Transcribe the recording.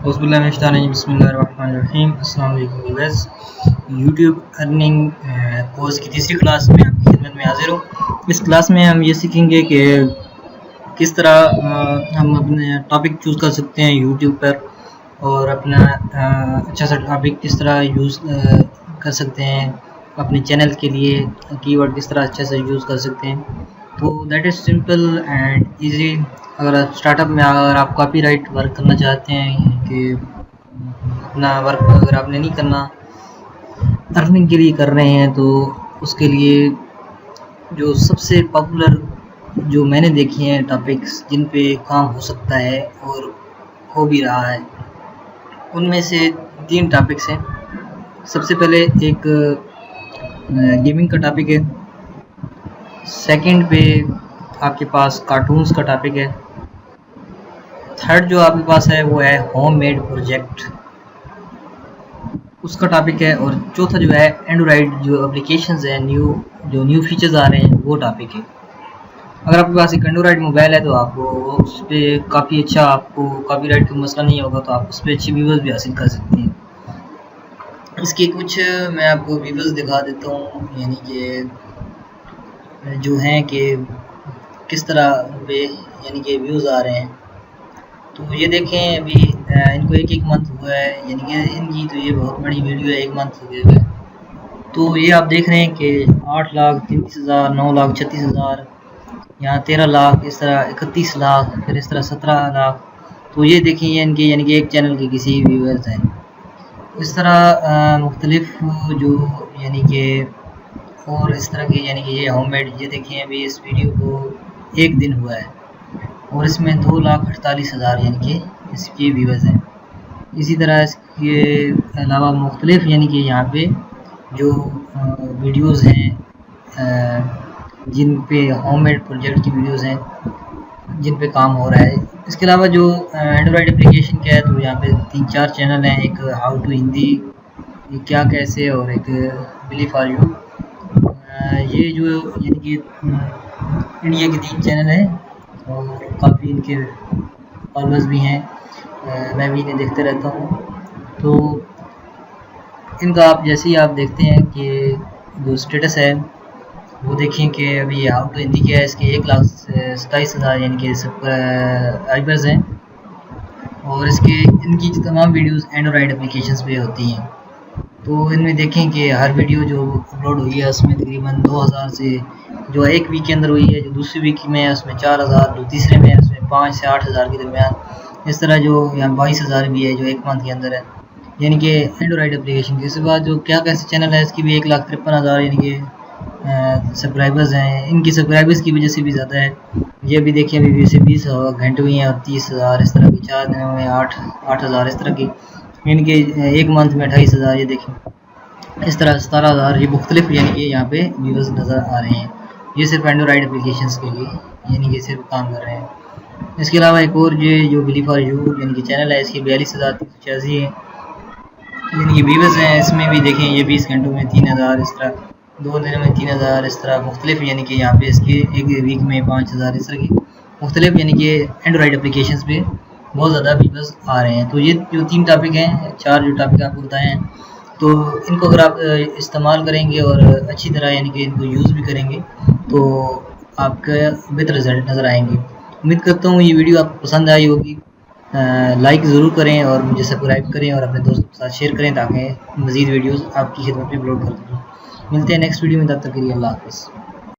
बिस्मिल्लाहिर्रहमानिर्रहीम। अस्सलाम वालेकुम व्यूअर्स। यूट्यूब अर्निंग कोर्स की तीसरी क्लास में आपकी खिदमत में हाजिर हूँ। इस क्लास में हम ये सीखेंगे कि किस तरह हम अपने टॉपिक चूज़ कर सकते हैं यूट्यूब पर और अपना अच्छा सा टॉपिक किस तरह यूज़ कर सकते हैं अपने चैनल के लिए, कीवर्ड किस तरह अच्छे से यूज़ कर सकते हैं। तो that is simple and easy. अगर स्टार्टअप में अगर आप कॉपीराइट वर्क करना चाहते हैं कि अपना वर्क अगर आपने नहीं करना, अर्निंग के लिए कर रहे हैं, तो उसके लिए जो सबसे पॉपुलर जो मैंने देखी हैं टॉपिक्स जिन पे काम हो सकता है और हो भी रहा है, उनमें से 3 टॉपिक्स हैं। सबसे पहले एक गेमिंग का टॉपिक है, सेकंड पे आपके पास कार्टून्स का टॉपिक है, थर्ड जो आपके पास है वो है होममेड प्रोजेक्ट, उसका टॉपिक है, और चौथा जो है एंड्रॉइड जो एप्लीकेशंस हैं, न्यू फीचर्स आ रहे हैं, वो टॉपिक है। अगर आपके पास एक एंड्रॉइड मोबाइल है तो आपको उस पर काफ़ी अच्छा, आपको कॉपीराइट का मसला नहीं होगा, तो आप उस पर अच्छी व्यूज़ भी हासिल कर सकते हैं। इसके कुछ मैं आपको व्यूज़ दिखा देता हूँ, यानी कि जो हैं कि किस तरह पे यानी कि व्यूज़ आ रहे हैं। तो ये देखें, अभी इनको एक मंथ हुआ है, यानी कि इनकी तो ये बहुत बड़ी वीडियो है, 1 मंथ हो गया है। तो ये आप देख रहे हैं कि 8,33,000, 9,36,000, यहाँ 13 लाख, इस तरह 31 लाख, फिर इस तरह 17 लाख। तो ये देखिए ये इनके यानी कि एक चैनल के किसी व्यूअर्स हैं। इस तरह मुख्तलिफ जो यानी कि और इस तरह के यानी कि ये होममेड, ये देखिए अभी इस वीडियो को 1 दिन हुआ है और इसमें 2,48,000 यानी कि इसके व्यूअर्स हैं। इसी तरह इसके अलावा मुख्तलिफ यानी कि यहाँ पे जो वीडियोज़ हैं जिन पे होममेड प्रोजेक्ट की वीडियोज़ हैं जिन पे काम हो रहा है। इसके अलावा जो एंड्रॉयड एप्लीकेशन का है, तो यहाँ पे 3-4 चैनल हैं, एक हाउ टू हिंदी, ये क्या कैसे, और एक बिली फॉर यू। ये जो यानी कि इंडिया के 3 चैनल हैं और काफ़ी इनके फॉलोअर्स भी हैं, मैं भी इन्हें देखते रहता हूँ। तो इनका आप जैसे ही आप देखते हैं कि जो स्टेटस है वो देखें कि अभी हाउ टू हिंदी क्या है, इसके 1,27,000 यानी कि सब्सक्राइबर्स हैं, और इनकी तमाम वीडियोस एंड्रॉयड एप्लीकेशंस पे होती हैं। तो इनमें देखें कि हर वीडियो जो अपलोड हुई है उसमें तकरीबन 2,000 से, जो एक वीक के अंदर हुई है, जो दूसरी वीक में है उसमें 4,000, जो तीसरे में है उसमें 5 से 8,000 के दरमियान, इस तरह जो यहाँ 22,000 भी है जो 1 मंथ के अंदर है, यानी कि एंड्रॉयड एप्लीकेशन के। इसके बाद जो क्या कैसे चैनल है, इसकी भी 1,53,000 यानी कि सब्सक्राइबर्स हैं। इनकी सब्सक्राइबर्स की वजह से भी ज़्यादा है। ये भी देखिए अभी से 20 घंटे हुई हैं और 30,000 इस तरह की, 4 दिनों में 8,000 इस तरह की, इनके 1 मंथ में 28,000। ये देखें इस तरह 17,000, ये मुख्तलिफ यानी कि यहाँ पे व्यूज़ नज़र आ रहे हैं। ये सिर्फ एंड्रॉयड एप्लीकेशंस के लिए यानी कि सिर्फ काम कर रहे हैं। इसके अलावा एक और ये जो बिली फॉर यू यानी कि चैनल है, इसकी 42,386 है यानी कि व्यूज़ हैं। इसमें भी देखें ये 20 घंटों में 3,000, इस तरह 2 दिनों में 3,000, इस तरह मुख्तलिफ यानी कि यहाँ पे इसके एक वीक में 5,000, इस तरह की मुख्तलिफ यानी कि एंड्रॉयड एप्लीकेशंस पे बहुत ज़्यादा व्यूज़ आ रहे हैं। तो ये जो 3 टॉपिक हैं, 4 जो टॉपिक आपको बताए हैं, तो इनको अगर आप इस्तेमाल करेंगे और अच्छी तरह यानी कि इनको यूज़ भी करेंगे तो आपका बेहतर रिजल्ट नज़र आएंगे। उम्मीद करता हूँ ये वीडियो आपको पसंद आई होगी। लाइक ज़रूर करें और मुझे सब्सक्राइब करें और अपने दोस्तों के साथ शेयर करें ताकि मज़ीद वीडियोज़ आपकी खिदमत में अपलोड कर दूँ। मिलते हैं नेक्स्ट वीडियो में, तब तक के लिए अल्लाह हाफ़िज़।